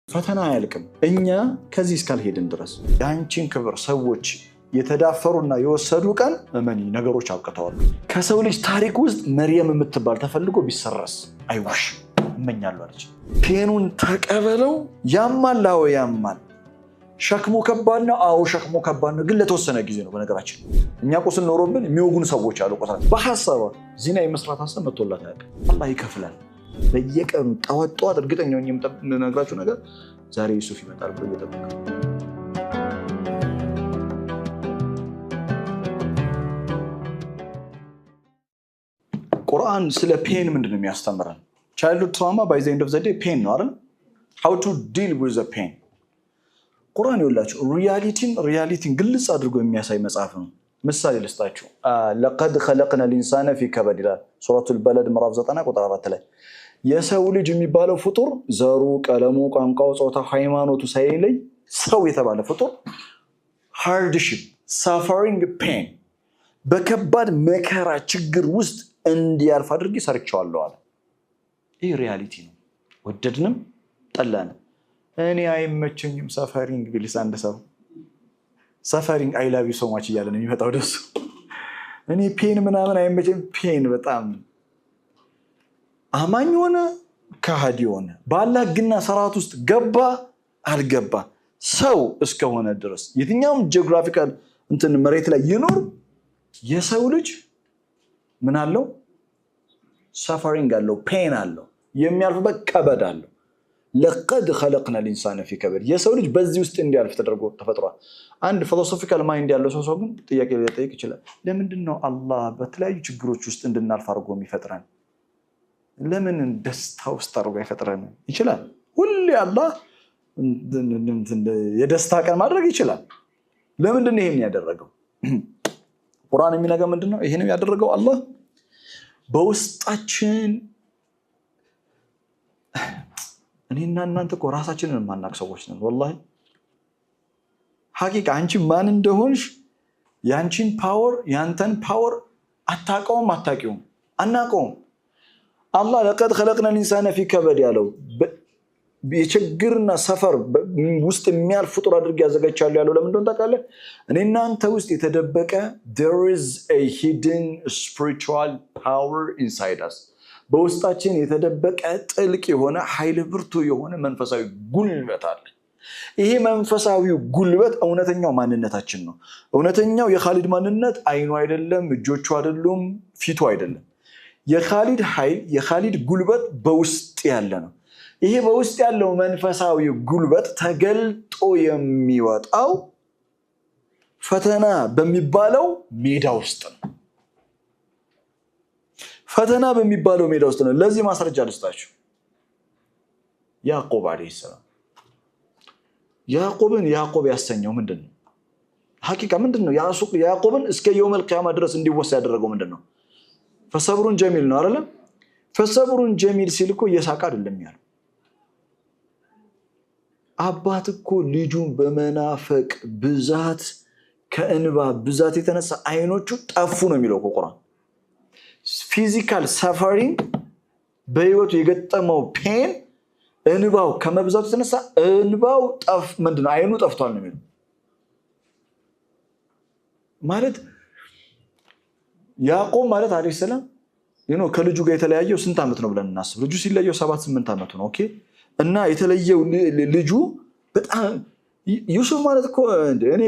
ፈተና አያልቅም እኛ ከዚህ እስካልሄድን ድረስ ያንቺን ክብር ሰዎች የተዳፈሩና የወሰዱ ቀን እመኒ ነገሮች አብቅተዋል። ከሰው ልጅ ታሪክ ውስጥ መርየም የምትባል ተፈልጎ ቢሰረስ አይውሽ እመኛለሁ አለች። ፔኑን ተቀበለው። ያማል፣ አዎ ያማል። ሸክሙ ከባድ ነው፣ አዎ ሸክሙ ከባድ ነው፣ ግን ለተወሰነ ጊዜ ነው። በነገራችን እኛ ቁስል ኖሮብን የሚወጉን ሰዎች አሉ። ቆሳት በሐሳብ ዚና የመስራት ሐሳብ መጥቶላት ያውቃል። አላህ ይከፍላል። በየቀኑ ጠዋት እርግጠኛ ነኝ የምነግራችሁ ነገር ዛሬ ዩሱፍ ይመጣል ብሎ እየጠበቀ ቁርአን ስለ ፔን ምንድን ነው የሚያስተምረን? ቻይልድሁድ ትራውማ ባይ ዘ ኤንድ ኦፍ ዘ ዴይ ፔን ነው አይደል? how to deal with the pain ቁርአን ይላችሁ ሪያሊቲን ግልጽ አድርጎ የሚያሳይ መጽሐፍ ነው። ምሳሌ ልስጣችሁ። ለቀድ خلقنا الانسان في كبد ይላል ሱረቱል በለድ ምዕራፍ 9 ቁጥር 4 ላይ የሰው ልጅ የሚባለው ፍጡር ዘሩ፣ ቀለሙ፣ ቋንቋው፣ ጾታው፣ ሃይማኖቱ ሳይለይ ሰው የተባለ ፍጡር ሃርድሺፕ፣ ሳፈሪንግ፣ ፔን በከባድ መከራ ችግር ውስጥ እንዲያልፍ አድርጌ ሰርቻለሁ አለ። ይህ ሪያሊቲ ነው። ወደድንም ጠላንም እኔ አይመቸኝም ሳፈሪንግ ቢልስ አንድ ሰው ሳፈሪንግ አይ ላቭ ዩ ሶ ማች እያለ ነው የሚመጣው ደሱ። እኔ ፔን ምናምን አይመቸኝም። ፔን በጣም አማኝ ሆነ ከሃዲ ሆነ በአላህ ግና ሰራት ውስጥ ገባ አልገባ ሰው እስከሆነ ድረስ የትኛውም ጂኦግራፊካል እንትን መሬት ላይ ይኖር የሰው ልጅ ምን አለው? ሳፈሪንግ አለው፣ ፔን አለው፣ የሚያልፍበት ከበድ አለው። ለቀድ خلقنا الانسان في كبد የሰው ልጅ በዚህ ውስጥ እንዲያልፍ ተደርጎ ተፈጥሯል። አንድ ፊሎሶፊካል ማይንድ ያለው ሰው ግን ጥያቄ ሊጠይቅ ይችላል። ለምንድን ነው አላህ በተለያዩ ችግሮች ውስጥ እንድናልፍ አድርጎ የሚፈጥረን? ለምን ደስታ ውስጥ አድርጎ ይፈጥረን ይችላል? ሁሌ አላህ የደስታ ቀን ማድረግ ይችላል። ለምንድን ነው ይሄን ያደረገው? ቁርአን የሚነገር ምንድን ነው ይሄን ያደረገው? አላህ በውስጣችን እኔና እናንተ እኮ ራሳችንን ማናቅ ሰዎች ነን። ወላሂ ሐቂቃ አንቺ ማን እንደሆንሽ ያንቺን ፓወር ያንተን ፓወር አታውቀውም፣ አታውቂውም፣ አናውቀውም። አላህ ለቀድ خلقنا الانسان في كبد ያለው የችግርና ሰፈር ውስጥ የሚያልፍ ፍጡር አድርጌ ያዘጋጃለሁ ያለው ለምን እንደሆነ ታውቃለህ? እኔና አንተ ውስጥ የተደበቀ there is a hidden spiritual power inside us በውስጣችን የተደበቀ ጥልቅ የሆነ ኃይል ብርቱ የሆነ መንፈሳዊ ጉልበት አለ። ይሄ መንፈሳዊ ጉልበት እውነተኛው ማንነታችን ነው። እውነተኛው የኻሊድ ማንነት አይኑ አይደለም፣ እጆቹ አይደሉም፣ ፊቱ አይደለም። የኻሊድ ኃይል የኻሊድ ጉልበት በውስጥ ያለ ነው። ይሄ በውስጥ ያለው መንፈሳዊ ጉልበት ተገልጦ የሚወጣው ፈተና በሚባለው ሜዳ ውስጥ ነው። ፈተና በሚባለው ሜዳ ውስጥ ነው። ለዚህ ማስረጃ ልስጣችሁ። ያዕቆብ አለይሂ ሰላም ያዕቆብ ያሰኘው ምንድነው? ሐቂቃ ምንድነው? ያዕቆብን እስከ የውመል ቂያማ ድረስ እንዲወሳ ያደረገው ምንድነው? ፈሰብሩን ጀሚል ነው አይደለም? ፈሰብሩን ጀሚል ሲል እኮ እየሳቀ አይደለም ያለው። አባት እኮ ልጁን በመናፈቅ ብዛት ከእንባ ብዛት የተነሳ አይኖቹ ጠፉ ነው የሚለው ቁርአን። ፊዚካል ሰፈሪንግ በህይወቱ የገጠመው ፔን እንባው ከመብዛቱ የተነሳ እንባው ምንድነው አይኑ ጠፍቷል ነው የሚለው። ማለት ያዕቆብ ማለት አለይሂ ሰላም ከልጁ ጋር የተለያየው ስንት ዓመት ነው ብለን እናስብ? ልጁ ሲለየው 7-8 ዓመቱ ነው። ኦኬ። እና የተለየው ልጁ በጣም ዩሱፍ ማለት እኮ እኔ